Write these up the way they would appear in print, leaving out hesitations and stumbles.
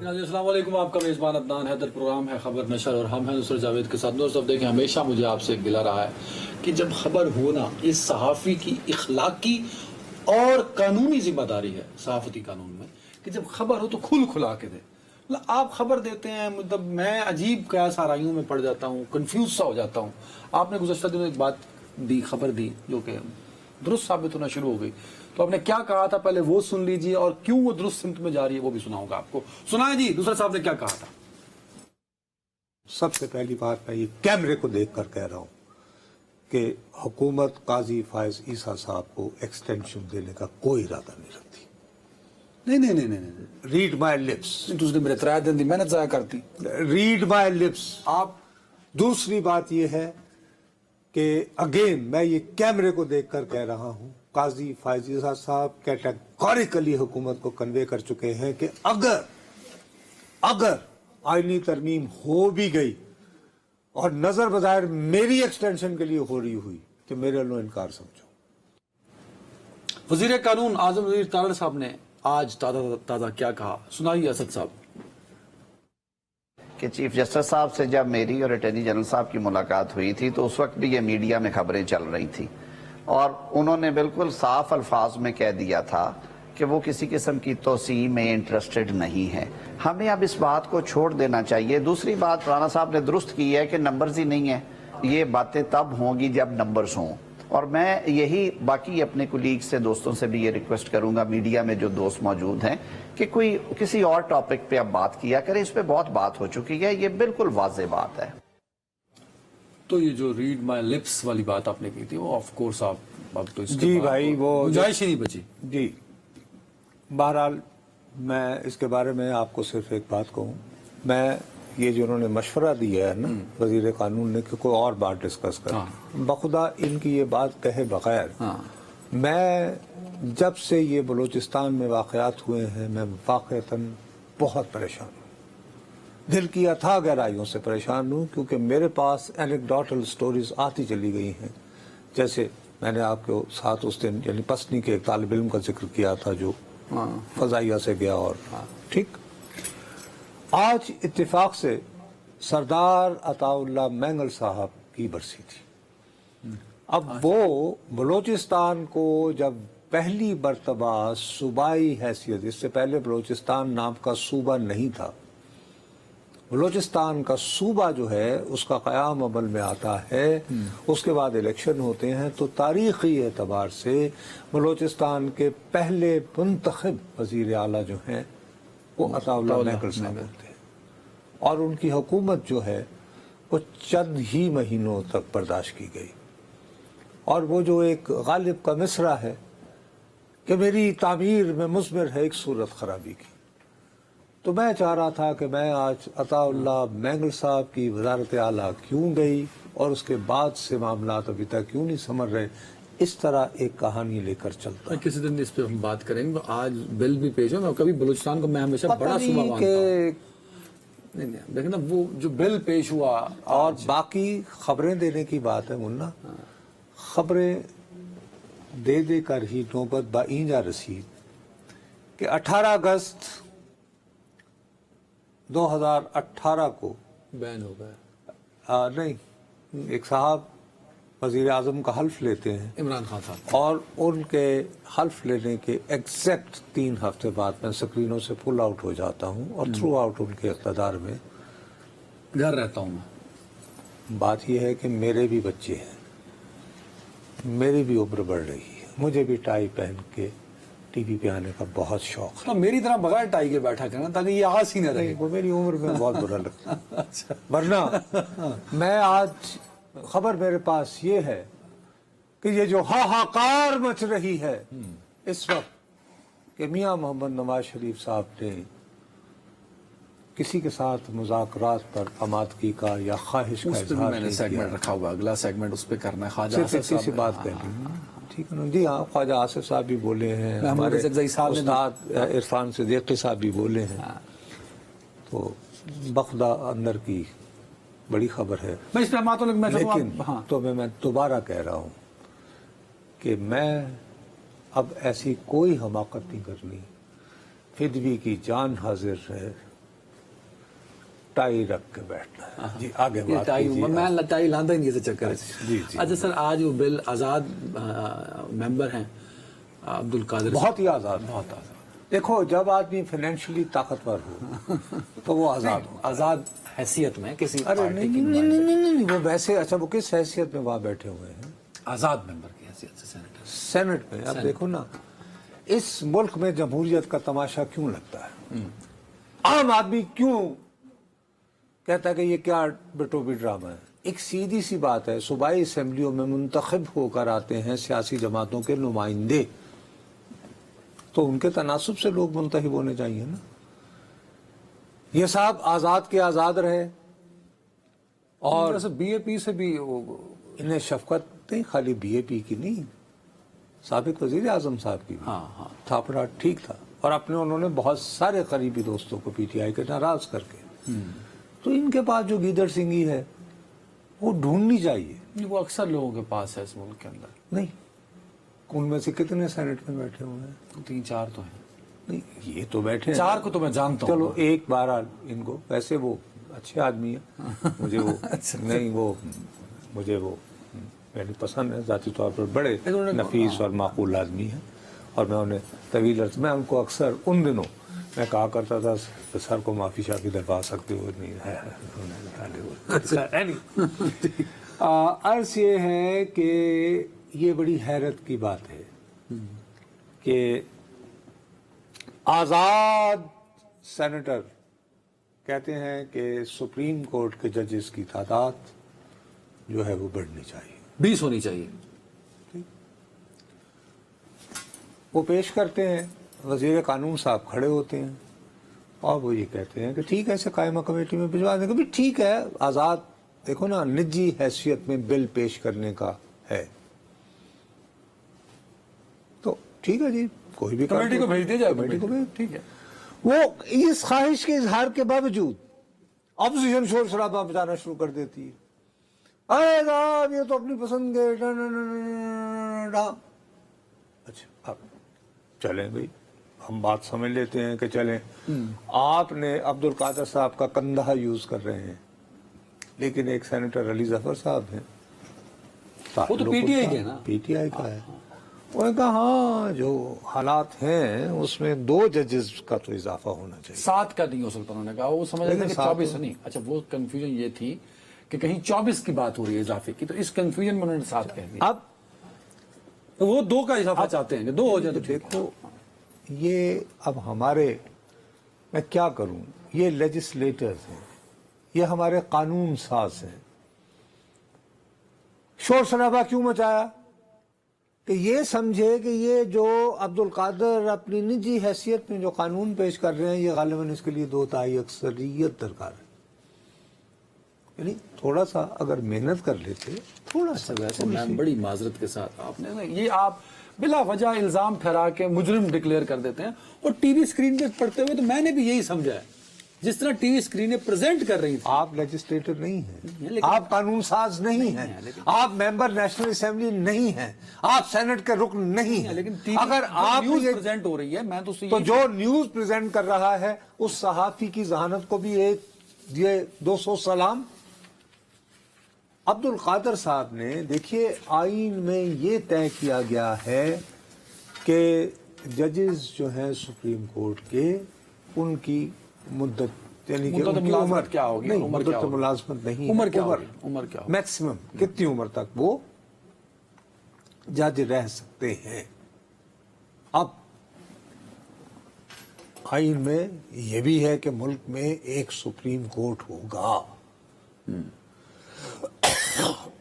السلام علیکم، آپ کا میزبان عدنان حیدر، پروگرام ہے خبر نشر اور ہم ہیں نصرت جاوید کے ساتھ. دوستو دیکھیں، ہمیشہ مجھے آپ سے ایک گلہ رہا ہے کہ جب خبر ہونا، اس صحافی کی اخلاقی اور قانونی ذمہ داری ہے صحافتی قانون میں کہ جب خبر ہو تو کھل کھلا کے دے. آپ خبر دیتے ہیں، مطلب میں عجیب کیا سارائیوں میں پڑ جاتا ہوں، کنفیوز سا ہو جاتا ہوں. آپ نے گزشتہ دنوں ایک بات دی، خبر دی جو کہ درست ثابت ہونا شروع ہو گئی. تو آپ نے کیا کہا تھا پہلے وہ سن لیجئے، اور کیوں وہ درست سمت میں جا رہی ہے وہ بھی سناؤں گا آپ کو. سنائیں جی، دوسرا صاحب نے کیا کہا تھا. سب سے پہلی بات میں یہ کیمرے کو دیکھ کر کہہ رہا ہوں کہ حکومت قاضی فائز عیسیٰ صاحب کو ایکسٹینشن دینے کا کوئی ارادہ نہیں رکھتی. نہیں ریڈ مائی لپس. تُس نے میرے 3 دن دی محنت ضائع کرتی. ریڈ مائی لپس. آپ دوسری بات یہ ہے کہ اگین میں یہ کیمرے کو دیکھ کر کہہ رہا ہوں، قاضی فائز عیسیٰ صاحب کیٹیگوریکلی حکومت کو کنوے کر چکے ہیں کہ اگر آئینی ترمیم ہو بھی گئی اور نظر بظاہر میری ایکسٹینشن کے لیے ہو رہی ہوئی تو میرے لو انکار سمجھو. وزیر قانون اعظم وزیر تارڑ صاحب نے آج تازہ کیا کہا، سنائیے اسد صاحب. کہ چیف جسٹس صاحب سے جب میری اور اٹارنی جنرل صاحب کی ملاقات ہوئی تھی تو اس وقت بھی یہ میڈیا میں خبریں چل رہی تھی اور انہوں نے بالکل صاف الفاظ میں کہہ دیا تھا کہ وہ کسی قسم کی توسیع میں انٹرسٹڈ نہیں ہے. ہمیں اب اس بات کو چھوڑ دینا چاہیے. دوسری بات رانا صاحب نے درست کی ہے کہ نمبرز ہی نہیں ہیں. یہ باتیں تب ہوں گی جب نمبرز ہوں، اور میں یہی باقی اپنے کولیگ سے، دوستوں سے بھی یہ ریکویسٹ کروں گا، میڈیا میں جو دوست موجود ہیں، کہ کوئی کسی اور ٹاپک پہ اب بات کیا کرے. اس پہ بہت بات ہو چکی ہے، یہ بالکل واضح بات ہے. تو یہ جو ریڈ مائی لپس والی بات آپ نے کی تھی وہ آف کورس آپ اب تو اس کے جی بعد بھائی، وہ گنجائش ہی نہیں بچی. جی بہرحال میں اس کے بارے میں آپ کو صرف ایک بات کہوں. میں یہ جو انہوں نے مشورہ دیا ہے نا وزیر قانون نے کہ کوئی اور بات ڈسکس کریں، بخدا ان کی یہ بات کہے بغیر میں جب سے یہ بلوچستان میں واقعات ہوئے ہیں میں واقعتاً بہت پریشان ہوں، دل کی اتھاہ گہرائیوں سے پریشان ہوں، کیونکہ میرے پاس اینیکڈوٹل سٹوریز آتی چلی گئی ہیں. جیسے میں نے آپ کو ساتھ اس دن یعنی پسنی کے ایک طالب علم کا ذکر کیا تھا جو فضائیہ سے گیا، اور ٹھیک آج اتفاق سے سردار عطا اللہ مینگل صاحب کی برسی تھی. اب وہ بلوچستان کو جب پہلی مرتبہ صوبائی حیثیت، اس سے پہلے بلوچستان نام کا صوبہ نہیں تھا، بلوچستان کا صوبہ جو ہے اس کا قیام عمل میں آتا ہے، اس کے بعد الیکشن ہوتے ہیں، تو تاریخی اعتبار سے بلوچستان کے پہلے منتخب وزیر اعلیٰ جو ہیں وہ عطا اللہ مینگل صاحب ہوتے ہیں. اور ان کی حکومت جو ہے وہ چند ہی مہینوں تک برداشت کی گئی. اور وہ جو ایک غالب کا مصرع ہے کہ میری تعمیر میں مضمر ہے ایک صورت خرابی کی، تو میں چاہ رہا تھا کہ میں آج عطا اللہ مینگل صاحب کی وزارت اعلیٰ کیوں گئی اور اس کے بعد سے معاملات ابھی تک کیوں نہیں سمجھ رہے، اس طرح ایک کہانی لے کر چلتا. کسی دن اس پہ ہم بات کریں گے. آج بل بھی پیش ہو، میں کبھی بلوچستان کو میں ہمیشہ بڑا صوبہ مانتا ہوں. نہیں دیکھیں نا وہ جو بل پیش ہوا، اور باقی خبریں دینے کی بات ہے منا، خبریں دے دے کر ہی نوبت با اینجا رسید کہ 18 اگست 2018 کو بین ہو گیا. نہیں، ایک صاحب وزیر اعظم کا حلف لیتے ہیں، عمران خان صاحب، اور ان کے حلف لینے کے ایگزیکٹ 3 ہفتے بعد میں سکرینوں سے پل آؤٹ ہو جاتا ہوں اور تھرو آؤٹ ان کے اقتدار میں گھر رہتا ہوں میں. بات یہ ہے کہ میرے بھی بچے ہیں، میری بھی عمر بڑھ رہی ہے، مجھے بھی ٹائی پہن کے ٹی وی پہ آنے کا بہت شوق ہے. میری طرح بغیر ٹائی کے بیٹھا کرنا تاکہ یہ آس ہی نہ رہے. وہ میری عمر میں بہت برا لگتا ہے. ورنہ میں آج خبر میرے پاس یہ ہے کہ یہ جو ہاہاکار مچ رہی ہے اس وقت کہ میاں محمد نواز شریف صاحب نے کسی کے ساتھ مذاکرات پر آمادگی کا یا خواہش کا اظہار میں نے سیگمنٹ رکھا ہوا، اگلا سیگمنٹ اس پہ کرنا ہے. خواجہ صرف آصف اتنی سی بات کہہ لیں. ٹھیک ہے نا جی. ہاں، خواجہ آصف صاحب بھی بولے ہیں، ہمارے استاد عرفان صدیقی صاحب بھی بولے ہیں. تو بخدا اندر کی بڑی خبر ہے. لیکن تو میں دوبارہ کہہ رہا ہوں کہ میں اب ایسی کوئی حماقت نہیں کرنی. فدوی کی جان حاضر ہے، ٹائی رکھ کے بیٹھنا ہے. جی آگے یہ بات ٹائی کیجیے. میں ٹائی لاندہ ہی نہیں اس چکر. جی جی. اچھا سر، آج وہ بل آزاد ممبر ہیں عبد القادر، بہت ہی آزاد. بہت آزاد. دیکھو جب آدمی فائنینشلی طاقتور ہو تو وہ آزاد ہو. آزاد حیثیت میں کسی ارے پارٹی نہیں کی نہیں نہیں نہیں نہیں، وہ ویسے اچھا وہ کس حیثیت میں وہاں بیٹھے ہوئے ہیں؟ آزاد ممبر کی حیثیت سے سینیٹر. سینٹ میں. اب دیکھو نا اس ملک میں جمہوریت کا تماشا کیوں لگتا ہے؟ عام آدمی کیوں کہتا ہے کہ یہ کیا بٹوبی ڈرامہ ہے؟ ایک سیدھی سی بات ہے، صوبائی اسمبلیوں میں منتخب ہو کر آتے ہیں سیاسی جماعتوں کے نمائندے، تو ان کے تناسب سے لوگ منتخب ہونے چاہیے نا. یہ صاحب آزاد کے آزاد رہے اور بی اے پی سے بھی انہیں شفقت نہیں، خالی بی اے پی کی نہیں، سابق وزیر اعظم صاحب کی بھی تھاپڑا ٹھیک تھا. اور اپنے انہوں نے بہت سارے قریبی دوستوں کو پی ٹی آئی کے ناراض کر کے. تو ان کے پاس جو گیدڑ سنگھی ہے وہ ڈھونڈنی چاہیے. وہ اکثر لوگوں کے پاس ہے اس ملک کے اندر. نہیں، ان میں سے کتنے سینٹ میں بیٹھے ہوئے ہیں؟ 3-4 تو ہیں. نہیں یہ تو بیٹھے ہیں. 4 کو تو میں جانتا ہوں. چلو ایک بار ان کو، ویسے وہ اچھے آدمی ہیں، مجھے وہ نہیں، وہ مجھے وہ میری پسند ہے ذاتی طور پر، بڑے نفیس اور معقول آدمی ہیں. اور میں انہیں طویل عرصہ میں ان کو اکثر ان دنوں میں کہا کرتا تھا سر کو معافی شافی دلوا سکتے ہو. نہیں ہے. عرض یہ ہے کہ یہ بڑی حیرت کی بات ہے کہ آزاد سینیٹر کہتے ہیں کہ سپریم کورٹ کے ججز کی تعداد جو ہے وہ بڑھنی چاہیے، 20 ہونی چاہیے. وہ پیش کرتے ہیں، وزیر قانون صاحب کھڑے ہوتے ہیں اور وہ یہ کہتے ہیں کہ ٹھیک ہے اسے قائمہ کمیٹی میں بھجوا دیں گے. بھی ٹھیک ہے، آزاد دیکھو نا نجی حیثیت میں بل پیش کرنے کا ہے تو ٹھیک ہے جی، کوئی بھی کمیٹی کو بھیج دیا جائے. کمیٹی کو بھیج. ٹھیک ہے. وہ اس خواہش کے اظہار کے باوجود اپوزیشن شور شرابہ مچانا شروع کر دیتی ہے. ارے صاحب یہ تو اپنی پسند کے. اچھا اب چلیں بھائی، ہم بات سمجھ لیتے ہیں کہ چلیں آپ نے عبد القادر صاحب کا کندھا یوز کر رہے ہیں، لیکن ایک سینیٹر علی ظفر صاحب ہیں، وہ تو پی ٹی آئی کے نا، پی ٹی آئی کا ہے. انہوں نے کہا ہاں جو حالات ہیں اس میں 2 ججز کا تو اضافہ ہونا چاہیے. 7 کا نہیں ہو سکتا. انہوں نے کہا وہ سمجھ رہے تھے کہ 24 نہیں. اچھا وہ کنفیوژن یہ تھی کہ کہیں 24 کی بات ہو رہی ہے اضافے کی، تو اس کنفیوژن میں انہوں نے 7 کہہ دیا. اب وہ 2 کا اضافہ چاہتے ہیں کہ 2 ہو جائے. تو دیکھو یہ اب ہمارے، میں کیا کروں، یہ لیجسلیٹرز ہیں، یہ ہمارے قانون ساز ہیں. شور شرابہ کیوں مچایا؟ کہ یہ سمجھے کہ یہ جو عبد القادر اپنی نجی حیثیت میں جو قانون پیش کر رہے ہیں یہ غالباً اس کے لیے 2/3 اکثریت درکار ہے. یعنی تھوڑا سا اگر محنت کر لیتے تھوڑا سا. ویسے میں بڑی معذرت کے ساتھ آپ نے یہ آپ بلا وجہ الزام ٹھہرا کے مجرم ڈکلیئر کر دیتے ہیں. اور ٹی وی اسکرین پہ پڑھتے ہوئے تو میں نے بھی یہی سمجھا ہے، جس طرح ٹی وی اسکرینیں پریزنٹ کر رہی تھی. آپ لیجسلیٹر نہیں ہیں، آپ قانون ساز نہیں ہیں، آپ ممبر نیشنل اسمبلی نہیں ہیں، آپ سینٹ کے رکن نہیں ہیں. لیکن اگر آپ نیوز پریزنٹ ہو رہی ہے، میں تو جو نیوز پریزنٹ کر رہا ہے اس صحافی کی ذہانت کو بھی ایک یہ 200 سلام. عبد القادر صاحب نے دیکھیے آئین میں یہ طے کیا گیا ہے کہ ججز جو ہیں سپریم کورٹ کے ان کی مدت یعنی کہ ان کی عمر کیا ہوگی؟ نہیں، مدت ملازمت نہیں، عمر کیا ہوگی؟ میکسیمم کتنی عمر تک وہ جج رہ سکتے ہیں. اب آئین میں یہ بھی ہے کہ ملک میں ایک سپریم کورٹ ہوگا،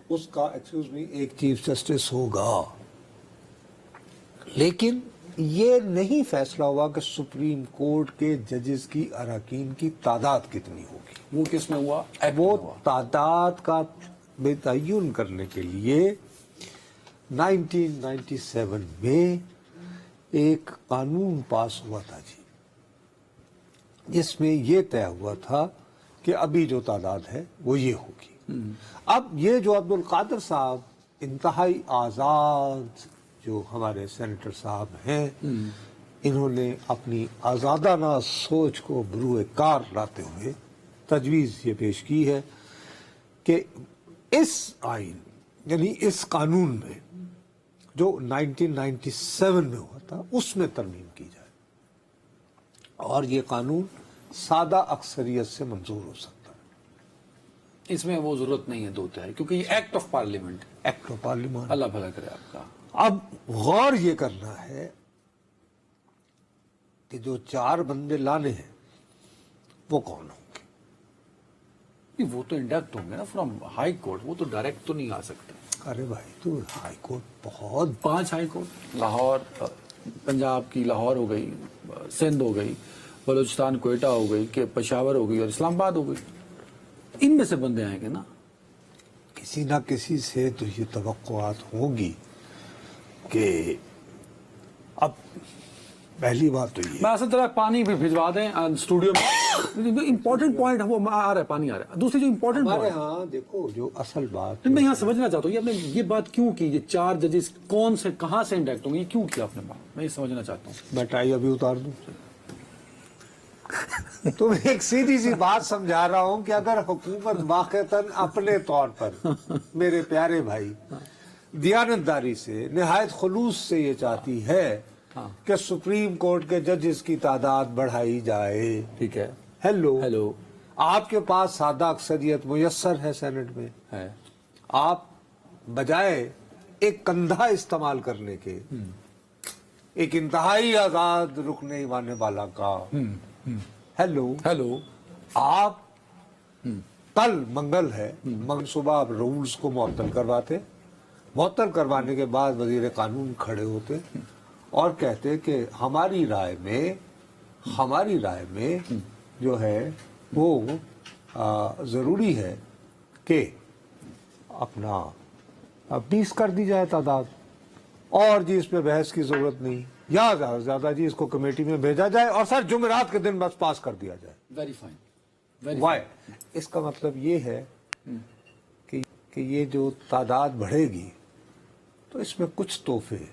اس کا ایک چیف جسٹس ہوگا، لیکن یہ نہیں فیصلہ ہوا کہ سپریم کورٹ کے ججز کی اراکین کی تعداد کتنی ہوگی. وہ کس میں ہوا؟ وہ تعداد کا بے تعین کرنے کے لیے 1997 میں ایک قانون پاس ہوا تھا جی، جس میں یہ طے ہوا تھا کہ ابھی جو تعداد ہے وہ یہ ہوگی. اب یہ جو عبد القادر صاحب انتہائی آزاد جو ہمارے سینیٹر صاحب ہیں، انہوں نے اپنی آزادانہ سوچ کو بروئے کار لاتے ہوئے تجویز یہ پیش کی ہے کہ اس آئین یعنی اس قانون میں جو 1997 میں ہوا تھا اس میں ترمیم کی جائے اور یہ قانون سادہ اکثریت سے منظور ہو سکتا ہے. اس میں وہ ضرورت نہیں ہے 2/3 کیونکہ یہ ایکٹ آف پارلیمنٹ ہے. ایکٹ آف پارلیمان. اللہ بھلا کرے آپ کا. اب غور یہ کرنا ہے کہ جو 4 بندے لانے ہیں وہ کون ہوں گے؟ نہیں، وہ تو انڈکٹ ہوں گے نا فرام ہائی کورٹ، وہ تو ڈائریکٹ تو نہیں آ سکتے. ارے بھائی تو ہائی کورٹ بہت 5 ہائی کورٹ، لاہور، پنجاب کی لاہور ہو گئی، سندھ ہو گئی، بلوچستان کوئٹہ ہو گئی، کہ پشاور ہو گئی اور اسلام آباد ہو گئی. ان میں سے بندے آئیں گے نا. کسی نہ کسی سے تو یہ توقعات ہوگی کہ اب پہلی بات تو یہ میں اصل طرح پانی بھی بھجوا دیں اسٹوڈیو میں. امپورٹنٹ پوائنٹ ہے وہ آ رہا ہے، پانی آ رہا ہے. دوسری جو امپورٹنٹ ہمارے پوائنٹ، ہاں دیکھو جو اصل بات میں یہاں سمجھنا چاہتا ہوں، یہ آپ نے یہ بات کیوں کی، یہ 4 ججز کون سے کہاں سے انڈکٹ ہوں گے، یہ کیوں کیا آپ نے بات، میں یہ سمجھنا چاہتا ہوں. میں ٹائی ابھی اتار دوں تو میں ایک سیدھی سی بات سمجھا رہا ہوں کہ اگر حکومت واقعتاً اپنے طور پر میرے پیارے بھائی دیانتداری سے نہایت خلوص سے یہ چاہتی ہے کہ سپریم کورٹ کے ججز کی تعداد بڑھائی جائے، ٹھیک ہے، ہیلو آپ کے پاس سادہ اکثریت میسر ہے سینٹ میں، ہے آپ بجائے ایک کندھا استعمال کرنے کے ایک انتہائی آزاد رکن ایوان والا کا ہیلو آپ کل منگل ہے، صبح آپ رولز کو معطل کرواتے، معطل کروانے کے بعد وزیر قانون کھڑے ہوتے اور کہتے کہ ہماری رائے میں جو ہے وہ ضروری ہے کہ اپنا 20 کر دی جائے تعداد، اور جی اس پہ بحث کی ضرورت نہیں، یا زیادہ سے زیادہ جی اس کو کمیٹی میں بھیجا جائے اور سر جمعرات کے دن بس پاس کر دیا جائے. Very fine. وائی؟ اس کا مطلب یہ ہے کہ یہ جو تعداد بڑھے گی تو اس میں کچھ تحفے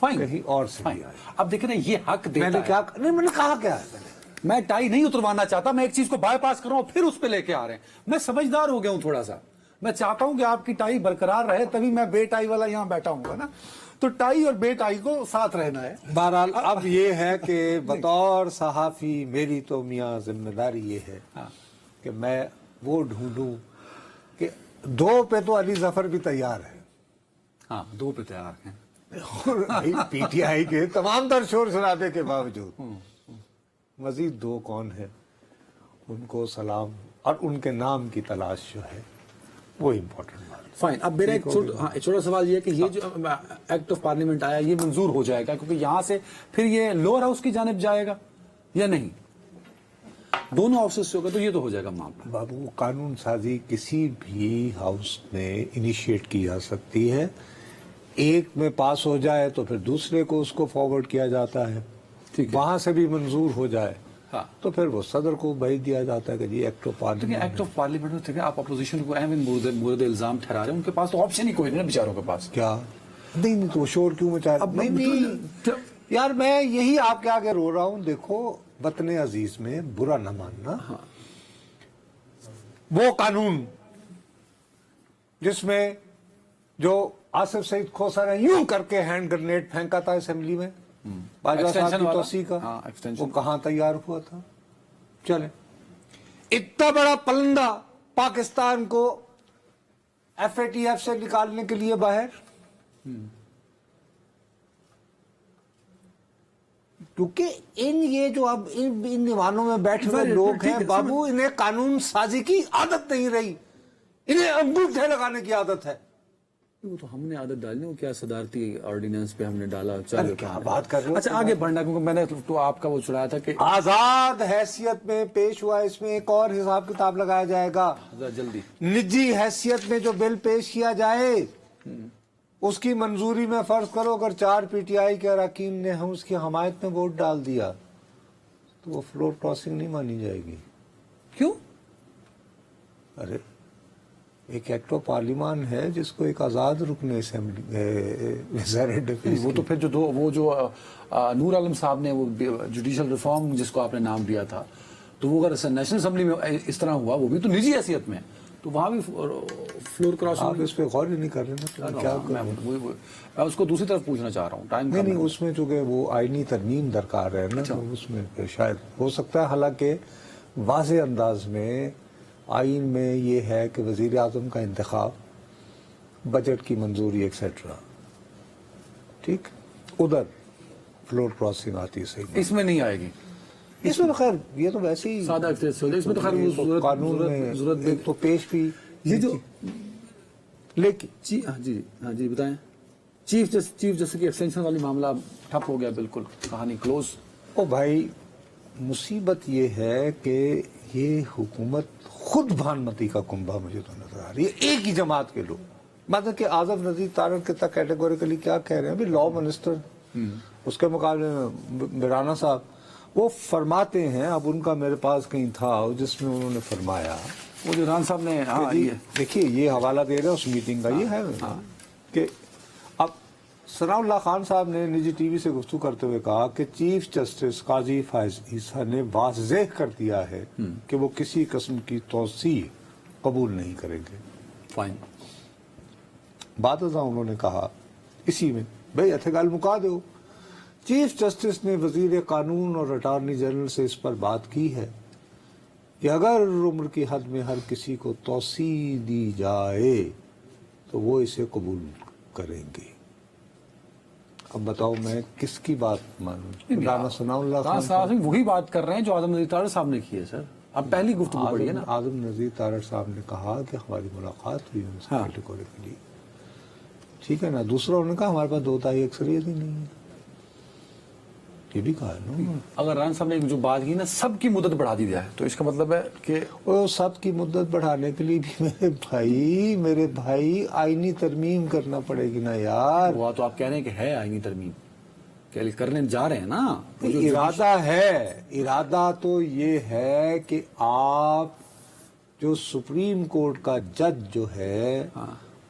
کہیں اور سے بھی آئے. اب دیکھیں نا، یہ حق میں دیتا نے ہے. کیا نہیں، میں نے کہا کیا ہے، میں ٹائی نہیں اتروانا چاہتا، میں ایک چیز کو بائی پاس کر رہا ہوں پھر اس پہ لے کے آ رہے ہیں. میں سمجھدار ہو گیا ہوں تھوڑا سا، میں چاہتا ہوں کہ آپ کی ٹائی برقرار رہے، تبھی میں بے ٹائی والا یہاں بیٹھا ہوں گا نا. تو ٹائی اور بے ٹائی کو ساتھ رہنا ہے. بہرحال اب یہ ہے کہ بطور صحافی میری تو میاں ذمہ داری یہ ہے کہ میں وہ ڈھونڈوں کہ 2 پہ تو علی ظفر بھی تیار ہے. ہاں، 2 پہ تیار ہیں. پی ٹی آئی کے تمام تر شور شرابے کے باوجود مزید 2 کون ہیں، ان کو سلام اور ان کے نام کی تلاش جو ہے وہ امپورٹنٹ بات. فائن. اب میرا ایک چھوٹا سوال یہ ہے کہ یہ جو ایکٹ آف پارلیمنٹ آیا یہ منظور ہو جائے گا، کیونکہ یہاں سے پھر یہ لوور ہاؤس کی جانب جائے گا یا نہیں؟ دونوں ہاؤسز سے ہوگا تو یہ تو ہو جائے گا معاملہ. بابو قانون سازی کسی بھی ہاؤس میں انیشیٹ کی جا سکتی ہے، ایک میں پاس ہو جائے تو پھر دوسرے کو اس کو فارورڈ کیا جاتا ہے، وہاں سے بھی منظور ہو جائے تو پھر وہ صدر کو بھیج دیا جاتا ہے کہ جی act of parliament. Act of parliament میں آپ اپوزیشن کو اہم مورد الزام ٹھہرا رہے ہیں، ان کے پاس تو آپشن ہی کوئی نہیں بیچاروں کے پاس. کیا نہیں تو شور کیوں مچا رہے؟ نہیں یار، میں یہی آپ کے آگے رو رہا ہوں. دیکھو وطن عزیز میں برا نہ ماننا، وہ قانون جس میں جو آصف سعید کھوسا نے یوں کر کے ہینڈ گرنیڈ پھینکا تھا اسمبلی میں باجوہ صاحب کی توسیع کا، وہ کہاں تیار ہوا تھا؟ چلے اتنا بڑا پلندہ پاکستان کو ایف اے ٹی ایف سے نکالنے کے لیے باہر، کیونکہ یہ جو اب ان دیوانوں میں بیٹھے ہوئے لوگ ہیں بابو، انہیں قانون سازی کی عادت نہیں رہی، انہیں انگوٹھے لگانے کی عادت ہے. وہ تو ہم نے عادت ڈالنی، وہ کیا صدارتی آرڈیننس پہ ہم نے ڈالا. چلو کیا بات کر رہے ہو. اچھا آگے بڑھنا، کیونکہ میں نے تو آپ کا وہ چڑھایا تھا کہ آزاد حیثیت میں پیش ہوا، اس میں ایک اور حساب کتاب لگایا جائے گا. جلدی نجی حیثیت میں جو بل پیش کیا جائے اس کی منظوری میں فرض کرو اگر 4 پی ٹی آئی کے اراکین نے ہم اس کی حمایت میں ووٹ ڈال دیا تو وہ فلور کاسنگ نہیں مانی جائے گی. کیوں؟ ارے ایک ایکٹ آف پارلیمان ہے جس کو ایک آزاد رکن اسمبلی، وہ تو پھر جو نور عالم صاحب نے وہ جوڈیشل ریفارم جس کو آپ نے نام دیا تھا، تو وہ اگر نیشنل اسمبلی میں اس طرح ہوا, وہ بھی تو نجی حیثیت میں, تو وہاں بھی فلور کراس. آپ اس پہ غور ہی نہیں کر رہے نا, کیا میں اس کو دوسری طرف پوچھنا چاہ رہا ہوں. ٹائم نہیں, اس میں چونکہ وہ آئینی ترمیم درکار ہے نا, اس میں شاید ہو سکتا ہے. حالانکہ واضح انداز میں آئین میں یہ ہے کہ وزیر اعظم کا انتخاب, بجٹ کی منظوری ایکسیٹرا, ٹھیک, ادھر فلور کراسنگ آتی ہے. اس میں نہیں آئے گی, اس میں خیر یہ تو ویسے ہی سادہ اس میں تو خیر قانون میں ضرورت تو پیش بھی یہ جو لیکن ہاں جی بتائیں. چیف جسٹس کی ایکسٹینشن والی معاملہ ٹھپ ہو گیا, بالکل کہانی کلوز. او بھائی, مصیبت یہ ہے کہ یہ حکومت خود بھانمتی کا کنبہ مجھے تو نظر آ رہی ہے, ایک ہی جماعت کے لوگ. مطلب کہ اعظم نذیر تارڑ کے تک کیٹیگوریکلی کیا کہہ رہے ہیں ابھی لا منسٹر, اس کے مقابلے میں برانا صاحب وہ فرماتے ہیں. اب ان کا میرے پاس کہیں تھا جس میں انہوں نے فرمایا, وہ جو ران صاحب نے دیکھیے یہ حوالہ دے رہے ہیں اس میٹنگ کا, یہ ہے کہ اب ثناء اللہ خان صاحب نے نجی ٹی وی سے گفتگو کرتے ہوئے کہا کہ چیف جسٹس قاضی فائز عیسیٰ نے واضح کر دیا ہے کہ وہ کسی قسم کی توسیع قبول نہیں کریں گے. فائن. بعد ازاں انہوں نے کہا اسی میں, بھئی اتھے گل مکا دو. چیف جسٹس نے وزیر قانون اور اٹارنی جنرل سے اس پر بات کی ہے کہ اگر عمر کی حد میں ہر کسی کو توسیع دی جائے تو وہ اسے قبول کریں گے. اب بتاؤ میں کس کی بات مانوں؟ رانا ثناء اللہ خان صاحب وہی بات کر رہے ہیں جو اعظم نذیر تارڑ صاحب نے کی ہے. سر اب پہلی گفتگو پڑھی ہے نا, اعظم نذیر تارڑ صاحب نے کہا کہ ہماری ملاقات ہوئی ان سے کیٹیگوریکلی, ٹھیک ہے نا. دوسرا انہوں نے کہا ہمارے پاس 2 تہائی اکثریت ہی نہیں ہے, یہ بھی کہا ہے نا. اگر ران صاحب نے جو بات کی نا سب کی مدت بڑھا دی جائے تو اس کا مطلب ہے کہ سب کی مدت بڑھانے کے لیے بھی میرے بھائی آئینی ترمیم کرنا پڑے گی نا یار. وہ تو آپ کہہ رہے ہیں کہ ہے آئینی ترمیم, کہ کرنے جا رہے ہیں نا. ارادہ ہے, ارادہ تو یہ ہے کہ آپ جو سپریم کورٹ کا جج جو ہے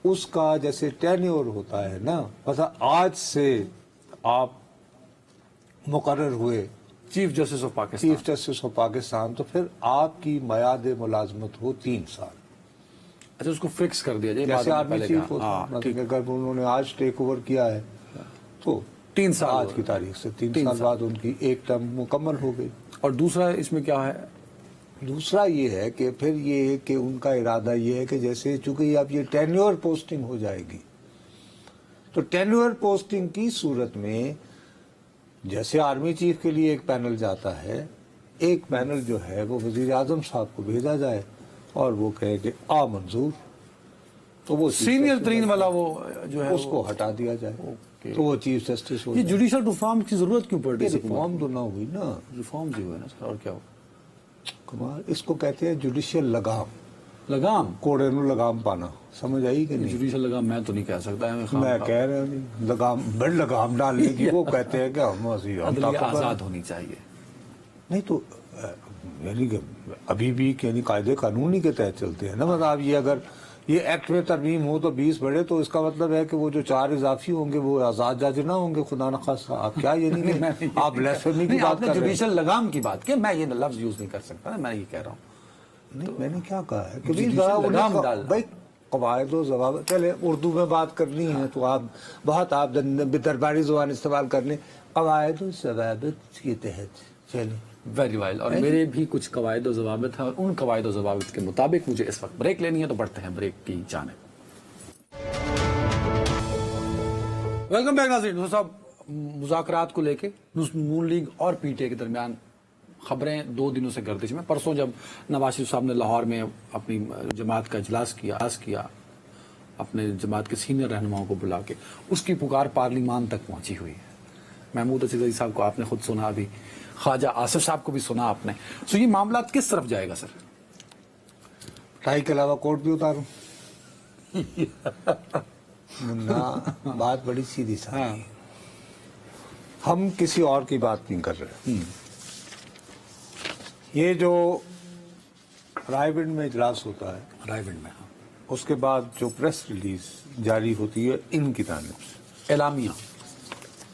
اس کا جیسے ٹینیور ہوتا ہے نا, مثلا آج سے آپ مقرر ہوئے چیف جسٹس آف پاکستان, تو پھر آپ کی میعاد ملازمت ہو 3 سال. اچھا, اس کو فکس کر دیا جائے جیسے آرمی چیف ہوتا ہے, اگر انہوں نے آج ٹیک اوور کیا ہے تو 3 سال آج کی تاریخ سے 3 سال بعد ان کی ایک ٹرم مکمل ہو گئی. اور دوسرا اس میں کیا ہے؟ دوسرا یہ ہے کہ پھر یہ کہ ان کا ارادہ یہ ہے کہ جیسے چونکہ اب یہ ٹینیور پوسٹنگ ہو جائے گی, تو ٹینیور پوسٹنگ کی صورت میں جیسے آرمی چیف کے لیے ایک پینل جاتا ہے, ایک پینل جو ہے وہ وزیر اعظم صاحب کو بھیجا جائے اور وہ کہے کہ منظور, تو وہ سینئر ترین والا وہ جو ہے اس کو ہٹا دیا جائے تو وہ چیف جسٹس ہو. یہ جوڈیشل ریفارم کی ضرورت کیوں پڑ رہی ہے؟ ریفارم تو نہ ہوئی نا, ریفارم جو ہے نا سر, اور کیا ہو کمال, اس کو کہتے ہیں جوڈیشل لگام, کوڑے نو لگام پانا. سمجھ آئی کہ نہیں؟ جوڈیشل لگام میں تو نہیں کہہ سکتا, میں کہہ رہا ہوں لگام, بڑ لگام ڈالنے کی. وہ کہتے ہیں کہ ہم عدلیہ آزاد ہونی چاہیے. نہیں تو یعنی کہ ابھی بھی یعنی قاعدے قانونی کے تحت چلتے ہیں نا. مطلب یہ اگر یہ ایکٹ میں ترمیم ہو تو 20 بڑھے, تو اس کا مطلب ہے کہ وہ جو 4 اضافی ہوں گے وہ آزاد جج نہ ہوں گے, خدا نخواستہ. آپ کیا یہ نہیں آپ بلیسفیمی کی بات کر رہے ہیں؟ جوڈیشل لگام کی بات کی, میں یہ لفظ یوز نہیں کر سکتا, میں یہ کہہ رہا ہوں. نہیں, میں نے کیا کہا ہے کہ بھائی قواعد و ضوابط, چلے اردو میں بات کرنی ہے تو آپ بہت آپ درباری زبان استعمال کرنے, قواعد و ضوابط کے تحت چلیں. Very well. اور میرے بھی کچھ قواعد و ضوابط ہیں, اور ان قواعد و ضوابط کے مطابق مجھے اس وقت بریک لینی ہے, تو بڑھتے ہیں بریک کی جانب. ویلکم بیک ناظرین. صاحب مذاکرات کو لے کے نون لیگ اور پی ٹی اے کے درمیان خبریں 2 دنوں سے گردش میں. پرسوں جب نواز شریف صاحب نے لاہور میں اپنی جماعت کا اجلاس کیا اپنے جماعت کے سینئر رہنماؤں کو بلا کے, اس کی پکار پارلیمان تک پہنچی ہوئی ہے. محمود اسد علی صاحب کو آپ نے خود سنا, ابھی خواجہ آصف صاحب کو بھی سنا آپ نے. سو یہ معاملات کس طرف جائے گا سر؟ ٹائی کے علاوہ کوٹ بھی اتاروں بات بڑی سیدھی سادی. ہم کسی اور کی بات نہیں کر رہے. یہ جو رائے ونڈ میں اجلاس ہوتا ہے, رائے ونڈ میں اس کے بعد جو پریس ریلیز جاری ہوتی ہے ان کی جانب سے, اعلامیہ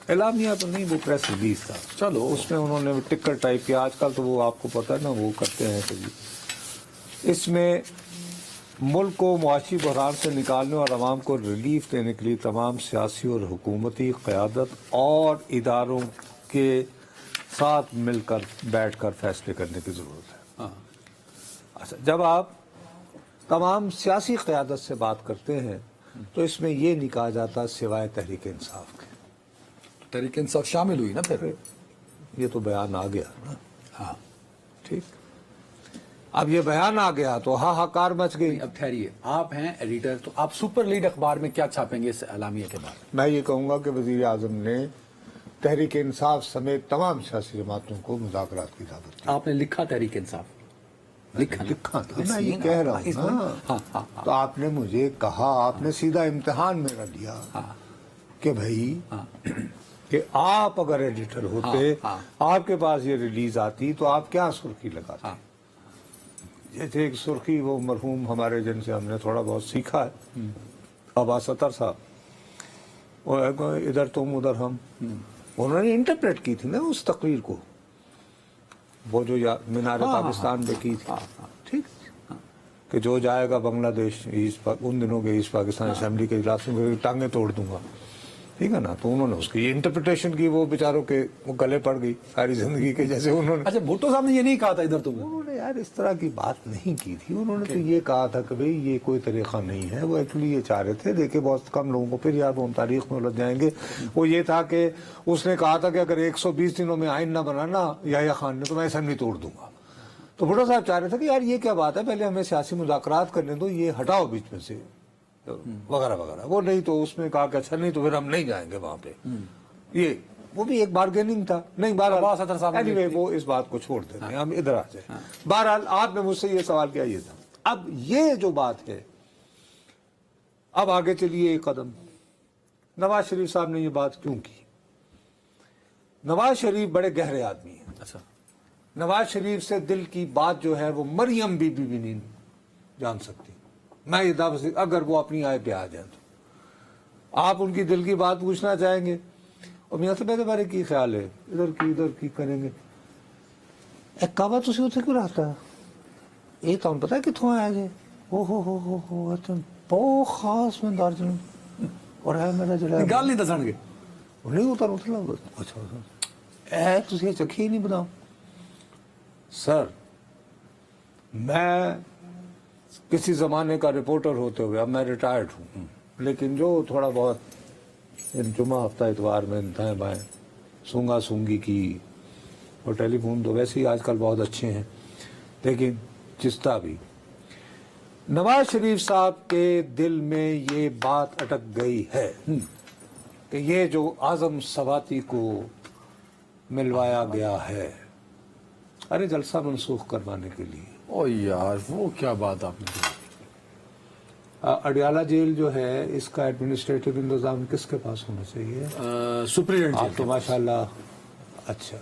اعلامیہ تو نہیں، وہ پریس ریلیز تھا. چلو اس میں انہوں نے ٹکٹ ٹائپ کیا. آج کل تو وہ آپ کو پتہ ہے نا وہ کرتے ہیں کہ اس میں ملک کو معاشی بحران سے نکالنے اور عوام کو ریلیف دینے کے لیے تمام سیاسی اور حکومتی قیادت اور اداروں کے ساتھ مل کر بیٹھ کر فیصلے کرنے کی ضرورت ہے. ہاں. اچھا، جب آپ تمام سیاسی قیادت سے بات کرتے ہیں تو اس میں یہ نہیں کہا جاتا سوائے تحریک انصاف کے. تحریک انصاف شامل ہوئی نا پھر. یہ تو بیان آ گیا نا. ہاں ٹھیک، اب یہ بیان آ گیا تو ہاہاکار مچ گئی. اب ٹھہریے، آپ ہیں ایڈیٹر، تو آپ سپر لیڈ اخبار میں کیا چھاپیں گے اس اعلامیہ کے بعد؟ میں یہ کہوں گا کہ وزیر اعظم نے تحریک انصاف سمیت تمام سیاسی جماعتوں کو مذاکرات کی دعوت دی. آپ نے لکھا تحریک انصاف؟ لکھا تھا، میں یہ کہہ رہا ہوں نا. ہاں ہاں تو آپ نے مجھے کہا، آپ نے سیدھا امتحان میرا لیا کہ بھائی کہ آپ اگر ایڈیٹر ہوتے، آپ کے پاس یہ ریلیز آتی تو آپ کیا سرخی لگاتے. جیسے ایک سرخی وہ مرحوم ہمارے جن سے ہم نے تھوڑا بہت سیکھا ہے، عباس اطہر صاحب، وہ ادھر تم ادھر ہم، انہوں نے انٹرپریٹ کی تھی نا اس تقریر کو، وہ جو مینار پاکستان میں کی تھی. ٹھیک، کہ جو جائے گا بنگلہ دیش ان دنوں کے ایسٹ پاکستان اسمبلی کے اجلاس میں ٹانگیں توڑ دوں گا. ٹھیک ہے نا. تو انہوں نے اس کی انٹرپریٹیشن کی، وہ بیچاروں کے وہ گلے پڑ گئی ساری زندگی کے. جیسے انہوں نے، اچھا بھٹو صاحب نے یہ نہیں کہا تھا ادھر تم؟ انہوں نے یار اس طرح کی بات نہیں کی تھی. انہوں نے تو یہ کہا تھا کہ بھئی یہ کوئی طریقہ نہیں ہے. وہ ایکچولی یہ چاہ رہے تھے، دیکھیں بہت کم لوگوں کو، پھر یار وہ ہم تاریخ میں الجھ جائیں گے. وہ یہ تھا کہ اس نے کہا تھا کہ اگر 120 دنوں میں آئین نہ بنانا یحییٰ خان نے تو میں اسمبلی توڑ دوں گا. تو بھٹو صاحب چاہ رہے تھے کہ یار یہ کیا بات ہے، پہلے ہمیں سیاسی مذاکرات کرنے دو، یہ ہٹاؤ بیچ میں سے وغیرہ وغیرہ. وہ نہیں، تو اس میں کہا کہ اچھا نہیں تو پھر ہم نہیں جائیں گے وہاں پہ. یہ وہ بھی ایک بارگیننگ تھا. نہیں عباس اطہر صاحب بہرحال anyway وہ اس بات کو چھوڑ دیتے ہیں، ہم ادھر آ جائیں. بہرحال آپ نے مجھ سے یہ سوال کیا، یہ تھا. اب یہ جو بات ہے، اب آگے چلیے ایک قدم. نواز شریف صاحب نے یہ بات کیوں کی؟ نواز شریف بڑے گہرے آدمی ہیں. اچھا، نواز شریف سے دل کی بات جو ہے وہ مریم بی بی بھی نہیں جان سکتی. میں یہ دعویٰ سے، اگر وہ اپنی آئے پہ آ جائیں تو آپ ان کی دل کی بات پوچھنا چاہیں گے، اور میاں سے میرے بارے کی خیال ہے، ادھر کی کریں گے. ایک کعبہ تسی اتنے کیوں رہتا ہے، یہ تو پتا ہے کتوں آیا جی، ہو بہت خاص میں دارجن اور ہے میرا جڑا گل نہیں دسن گے نہیں اتر. اچھا اے تسی چکھی ہی نہیں بتاؤ. سر میں کسی زمانے کا رپورٹر ہوتے ہوئے، اب میں ریٹائرڈ ہوں، لیکن جو تھوڑا بہت جمعہ ہفتہ اتوار میں دائیں بائیں سونگا سونگی کی، اور ٹیلی فون تو ویسے ہی آج کل بہت اچھے ہیں، لیکن جستا بھی نواز شریف صاحب کے دل میں یہ بات اٹک گئی ہے کہ یہ جو اعظم سواتی کو ملوایا گیا ہے، ارے جلسہ منسوخ کروانے کے لیے. او یار وہ کیا بات آپ نے کی؟ اڈیالہ جیل جو ہے اس کا ایڈمنسٹریٹو انتظام کس کے پاس ہونا چاہیے؟ سپرنٹینڈنٹ آپ تو ماشاءاللہ. اچھا،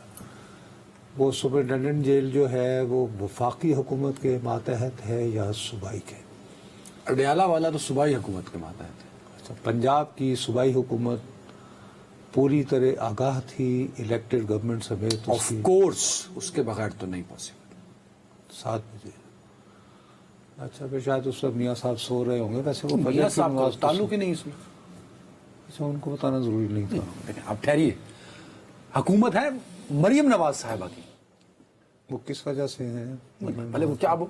وہ سپرنٹینڈنٹ جیل جو ہے وہ وفاقی حکومت کے ماتحت ہے یا صوبائی کے؟ اڈیالہ والا تو صوبائی حکومت کے ماتحت ہے. اچھا، پنجاب کی صوبائی حکومت پوری طرح آگاہ تھی الیکٹڈ گورنمنٹ سمیت؟ آف کورس، اس کے بغیر تو نہیں پاسبل. 7 بجے. اچھا، پھر شاید اس وقت میاں صاحب سو رہے ہوں گے. ویسے وہ میاں صاحب کا تعلق ہی نہیں اس میں. اچھا، ان کو بتانا ضروری نہیں تھا. لیکن اب ٹھہریے، حکومت ہے مریم نواز صاحبہ کی، وہ کس وجہ سے ہیں؟ بھلے وہ کیا اب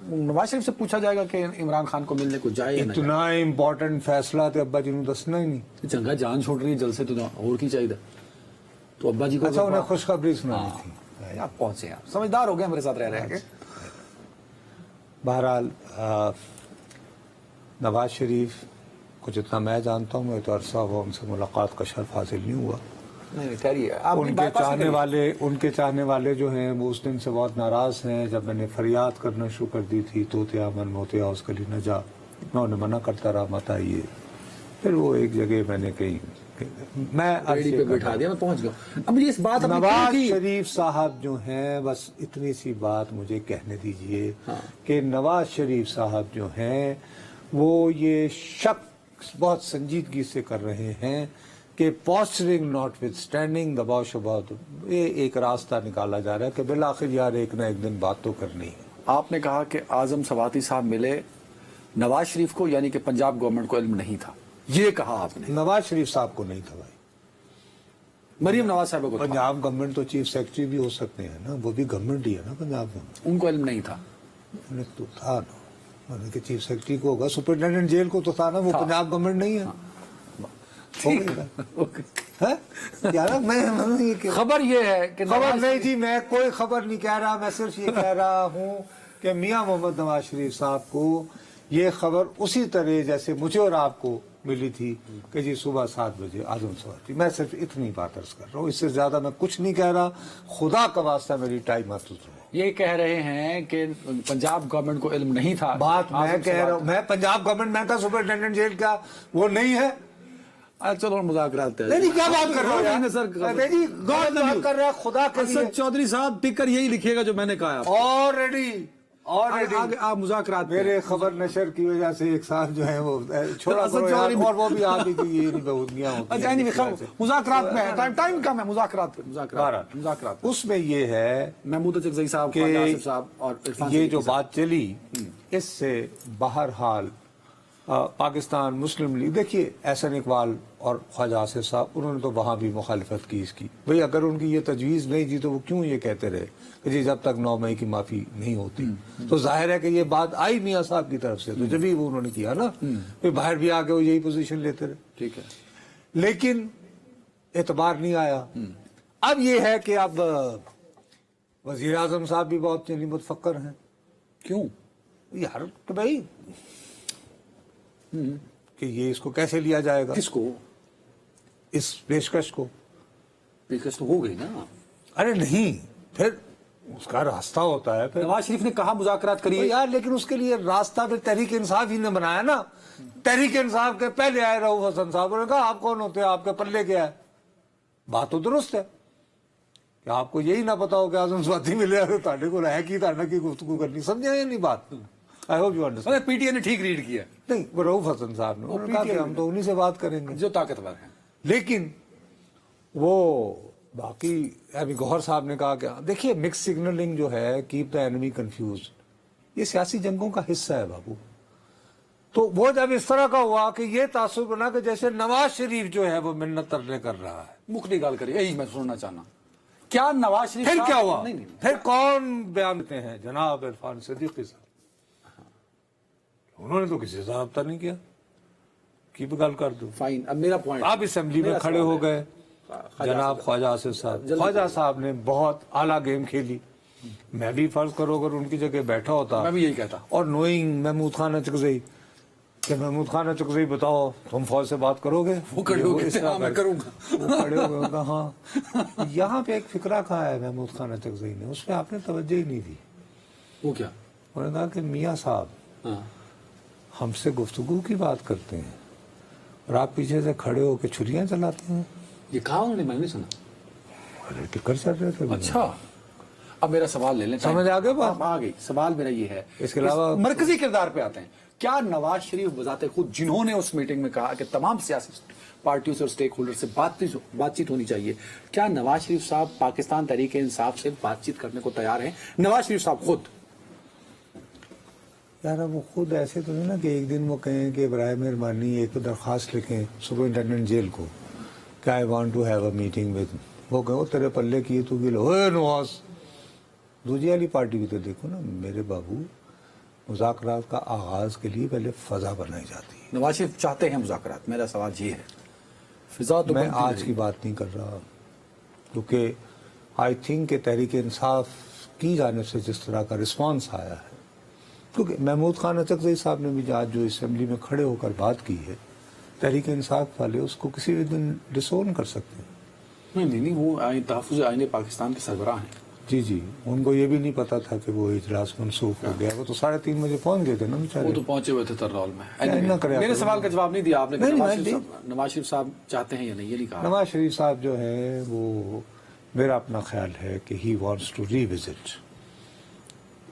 نواز شریف سے پوچھا جائے گا کہ عمران خان کو ملنے کو جائے یا نہ اتنا امپورٹنٹ فیصلہ تو ابا جی نے دسنا ہی نہیں. جائے. چنگا جان چھوڑ رہی ہے جلسے تو اور کی چاہیے تو ابا جی کو. اچھا، انہیں خوشخبری سنانی تھی. آپ پہنچے، آپ سمجھدار ہو گئے میرے ساتھ رہ رہے ہیں. بہرحال نواز شریف کو جتنا میں جانتا ہوں، میں تو عرصہ ہوا ان سے ملاقات کا شرف حاصل نہیں ہوا. نہیں ٹھہریے، ان کے چاہنے والے جو ہیں وہ اس دن سے بہت ناراض ہیں جب میں نے فریاد کرنا شروع کر دی تھی، توتیا من موتیا اس گلی نہ جا. میں انہیں منع کرتا رہا مت آئیے. پھر وہ ایک جگہ میں نے کہیں میں ریڈی پہ بٹھا دیا، میں پہنچ گیا. اب یہ اس بات نواز شریف صاحب جو ہیں، بس اتنی سی بات مجھے کہنے دیجئے کہ نواز شریف صاحب جو ہیں وہ یہ شک بہت سنجیدگی سے کر رہے ہیں کہ پوسچرنگ ناٹ وتھ اسٹینڈنگ دباؤ شباؤ یہ ایک راستہ نکالا جا رہا ہے کہ بالآخر یار ایک نہ ایک دن بات تو کرنی ہے. آپ نے کہا کہ اعظم سواتی صاحب ملے نواز شریف کو، یعنی کہ پنجاب گورنمنٹ کو علم نہیں تھا، یہ کہا آپ نے. نواز شریف صاحب کو نہیں تھا بھائی. مریم نواز صاحب کو تھا. پنجاب گورنمنٹ تو چیف سیکرٹری بھی ہو سکتے ہیں نا، وہ بھی گورنمنٹ ہی ہے نا پنجاب گورنمنٹ. ان کو علم نہیں تھا. انہیں تو تھا نا، مطلب کہ چیف سیکرٹری کو ہوگا، سپرنٹینڈنٹ جیل کو تو تھا نا، وہ پنجاب گورنمنٹ نہیں ہے. کیا نا میں خبر یہ ہے کہ خبر نہیں جی، میں کوئی خبر نہیں کہہ رہا، میں صرف یہ کہہ رہا ہوں کہ میاں محمد نواز شریف صاحب کو یہ خبر اسی طرح جیسے مجھے اور آپ کو ملی تھی کہ جی صبح 7 بجے اعظم سواتی. میں صرف اتنی بات عرض کر رہا ہوں، اس سے زیادہ میں کچھ نہیں کہہ رہا. خدا کا واسطہ میری ٹائم مت لو. یہ کہہ رہے ہیں کہ پنجاب گورنمنٹ کو علم نہیں تھا. بات میں کہہ رہا ہوں، میں پنجاب گورنمنٹ میں تھا، سپرنٹینڈنٹ جیل کا وہ نہیں ہے. چلو مذاکرات نہیں کیا بات کر رہا ہوں سر، بات کر رہا ہے خدا کے لیے. اسد چودھری صاحب ٹک کر یہی لکھیے گا جو میں نے کہا. آلریڈی آپ مذاکرات میرے خبر نشر کی وجہ سے ایک صاحب جو ہے وہ چھوڑا اور وہ بھی آپ ہی یہ بہودیاں ہوتی ہیں. مذاکرات میں ٹائم کم ہے. مذاکرات اس میں یہ ہے محمود چکزئی صاحب کہ خواجہ آصف صاحب اور عرفان یہ جو بات چلی اس سے بہرحال پاکستان مسلم لیگ، دیکھیے احسن اقبال اور خواجہ آصف صاحب انہوں نے تو وہاں بھی مخالفت کی اس کی. بھئی اگر ان کی یہ تجویز نہیں تھی تو وہ کیوں یہ کہتے رہے کہ جی جب تک 9 مئی کی معافی نہیں ہوتی. تو ظاہر ہے کہ یہ بات آئی میاں صاحب کی طرف سے، تو جبھی وہ انہوں نے کیا نا، پھر باہر بھی آگے وہ یہی پوزیشن لیتے رہے. ٹھیک ہے، لیکن اعتبار نہیں آیا. اب یہ ہے کہ اب وزیر اعظم صاحب بھی بہت متفکر ہیں. کیوں یار کہ بھائی کہ یہ اس کو کیسے لیا جائے گا، کس کو، اس پیشکش کو. پیشکش تو ہو گئی نا. ارے نہیں، پھر اس کا راستہ ہوتا ہے. پھر نواز شریف نے کہا مذاکرات کریے یار، لیکن اس کے لیے راستہ پھر تحریک انصاف ہی نے بنایا نا. تحریک انصاف کے پہلے آئے رؤوف حسن صاحب، انہوں نے کہا آپ کون ہوتے ہیں، آپ کے پلے کیا ہے. بات تو درست ہے کہ آپ کو یہی نہ پتا ہو کہ اعظم سواتی ملے تو تاڑے کو ہے کی تاڑنا کی گفتگو کرنی. سمجھا یا نہیں بات؟ I hope you understand. P T A نے ٹھیک ریڈ کیا. نہیں، وہ رؤوف حسن صاحب نے کہا کہ ہم تو انہی سے بات کریں گے جو طاقتور ہیں. لیکن وہ باقی ابھی گوہر صاحب نے کہا کہ دیکھیے مکس سگنلنگ جو ہے، کیپ دا اینمی کنفیوز، یہ سیاسی جنگوں کا حصہ ہے بابو. تو وہ جب اس طرح کا ہوا کہ یہ تاثر بنا کہ جیسے نواز شریف جو ہے وہ منت ترلے کر رہا ہے. مکھلی گال کریے، یہی میں سننا چاہنا. کیا نواز شریف پھر کیا ہوا؟ نہیں. پھر کون بیان دیتے ہیں؟ جناب عرفان صدیقی صاحب. انہوں نے تو کسی سے رابطہ نہیں کیا کی بھی گل کر دو. فائن. اب میرا پوائنٹ، آپ اسمبلی میں کھڑے ہو گئے، جناب خواجہ آصف صاحب، خواجہ صاحب نے بہت اعلیٰ گیم کھیلی. میں بھی فرض کرو اگر ان کی جگہ بیٹھا ہوتا، میں بھی یہی کہتا. اور نوئنگ محمود خان چکزئی کہ محمود خان چکزئی بتاؤ تم فوج سے بات کرو گے، وہ کھڑے ہو گئے میں کروں گا. وہ کھڑے ہو گئے. ہاں یہاں پہ ایک فکرہ کہا ہے محمود خان چکزئی نے، اس پہ آپ نے توجہ ہی نہیں دی. وہ کیا؟ انہوں نے کہا کہ میاں صاحب ہم سے گفتگو کی بات کرتے ہیں اور آپ پیچھے سے کھڑے ہو کے چھریاں چلاتے ہیں. یہ کہا انہوں نے؟ میں نہیں سنا. ارے ٹکر چل رہے تھے. اچھا، اب میرا سوال لے لیں. سمجھ آ گئے بات؟ آ گئی. سوال میرا یہ ہے، اس کے علاوہ مرکزی کردار پہ آتے ہیں. کیا نواز شریف بذات خود، جنہوں نے اس میٹنگ میں کہا کہ تمام سیاسی پارٹیوں سے اور سٹیک ہولڈر سے بات چیت ہونی چاہیے، کیا نواز شریف صاحب پاکستان تحریک انصاف سے بات چیت کرنے کو تیار ہیں؟ نواز شریف صاحب خود. یار وہ خود ایسے تو نہیں نا کہ ایک دن وہ کہیں کہ برائے مہربانی ایک درخواست لکھیں سپرنٹینڈنٹ جیل کو کہ I want to have a meeting with, وہ کہیں وہ تیرے پلے کی تو گلو اے نواز. دوسری والی پارٹی بھی تو دیکھو نا میرے بابو، مذاکرات کا آغاز کے لیے پہلے فضا بنائی جاتی ہے. نواز شریف چاہتے ہیں مذاکرات. میرا سوال یہ ہے، فضا تو میں آج کی بات نہیں کر رہا، کیونکہ آئی تھنک کہ تحریک انصاف کی جانب سے جس طرح کا رسپانس آیا ہے، کیونکہ محمود خان چکزئی صاحب نے بھی آج جو اسمبلی میں کھڑے ہو کر بات کی ہے، تحریک انصاف والے اس کو کسی بھی دن ڈسون کر سکتے ہیں. نہیں، وہ تحفظ آئین پاکستان کے سربراہ ہیں. جی ان کو یہ بھی نہیں پتا تھا کہ وہ اجلاس منسوخ ہو گیا. وہ تو 3:30 بجے پہنچ گئے تھے نا بیچارے. وہ تو پہنچے ہوئے تھے ترنول میں. میرے سوال کا جواب نہیں دیا آپ نے. نواز شریف صاحب چاہتے ہیں یا نہیں، یہ نہیں کہا. نواز شریف صاحب جو ہے وہ، میرا اپنا خیال ہے کہ he wants to revisit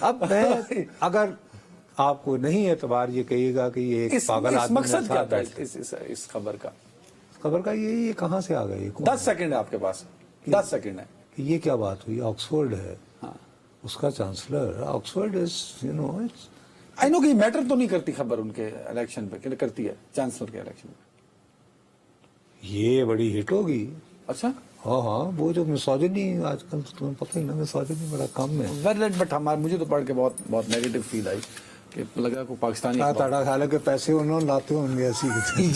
اب میں اگر آپ کو نہیں اعتبار یہ کہیے گا کہ یہ ایک پاگل آدمی مقصد کیا تھا اس خبر کا؟ خبر کا یہ کہاں سے آ گئی؟ 10 سیکنڈ ہے آپ کے پاس، 10 سیکنڈ ہے کہ یہ کیا بات ہوئی. آکسفورڈ ہے اس کا چانسلر. آکسفورڈ از آئی نو کہ میٹر تو نہیں کرتی خبر ان کے الیکشن پہ، کرتی ہے چانسلر کے الیکشن پہ. یہ بڑی ہٹ ہوگی. اچھا ہاں وہ جو مسوجنی آج کل تمہیں پتہ ہی نا، مسوجنی بڑا کم ہے. بٹ مجھے تو پڑھ کے بہت نیگیٹو فیل آئی کہ لگا کو پاکستانی تاڑا خیال ہے کہ پیسے انہوں نے لاتے ہوں گے ایسی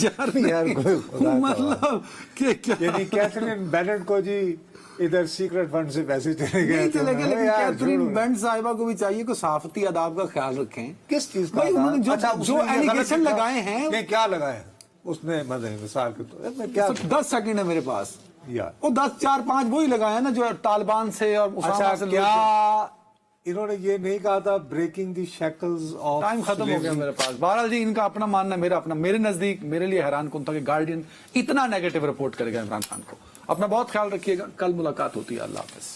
یار کوئی مطلب کہ کیا یعنی کیتھرین بینٹ کو جی ادھر سیکرٹ فنڈ سے پیسے چلے گئے. چلے گئے، لیکن کیتھرین بینٹ صاحبہ کو بھی چاہیے کہ صحافتی آداب کا خیال رکھیں. کس چیز کا؟ بھائی انہوں نے جو ایلیگیشن لگائے ہیں یہ کیا لگائے اس نے؟ مثال کے طور پر کیا 10 سیکنڈ ہے میرے پاس یار. وہ 10 4 5 وہی لگائے ہیں نا جو طالبان سے اور اچھا کیا انہوں نے یہ نہیں کہا تھا breaking the shackles of? Time ختم ہو گیا میرے پاس. بہرحال جی ان کا اپنا ماننا، میرا اپنا. میرے نزدیک میرے لیے حیران کن تھا کہ گارڈین اتنا نیگیٹو رپورٹ کرے گا عمران خان کو. اپنا بہت خیال رکھیے گا. کل ملاقات ہوتی ہے. اللہ حافظ.